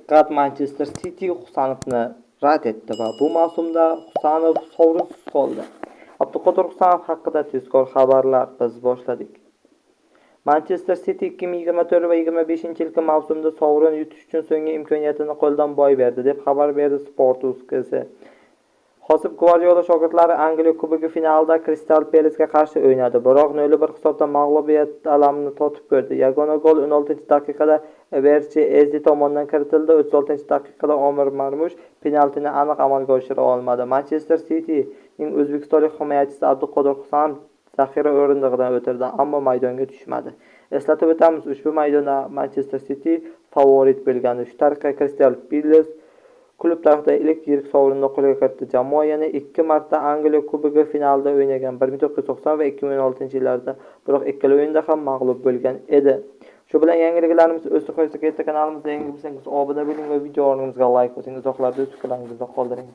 Diqqat, Manchester City Husanovni rad etdi va bu mavsumda Husanov sovrinsiz qoldi. Abduqodir Husanov haqida tezkor xabarlar biz boshladik. Manchester City 2024 va 25-yilgi mavsumda sovrin yutish uchun so'nggi imkoniyatini qo'ldan boy berdi, deb xabar berdi Sport.uz. Josep Guardiola shogirdlari Angliya Kubogi finalida Crystal Palace'ga qarshi o'ynadi, biroq 0-1 hisobda mag'lubiyat alamini totib ko'rdi. Yagona gol 16-daqiqada Everche Eze tomonidan kiritildi. 36-daqiqada Omar Marmush penaltini aniq amalga oshira olmadi. Manchester City'ning o'zbekistonlik himoyachisi Abduqodir Husanov zaxira o'rindig'idan o'tirdi, ammo maydonga tushmadi. Eslatib o'tamiz, ushbu maydonda Manchester City favorit bo'lgandi. Shu tariqa Crystal Palace klub tarixida ilk yirik sovrinni qo'lga kiritdi. Jamoa yana 2 marta Angliya Kubogi finalida o'ynagan, 1990 va 2016-yillarda, biroq ikkala o'yinda ham mag'lub bo'lgan edi. Shu bilan yangiliklarimiz o'sib qo'ysa, kanalimizga yangi bo'lsangiz obuna bo'ling va videolarimizni like bosing, izohlarda o'z fikrlaringizni qoldiring.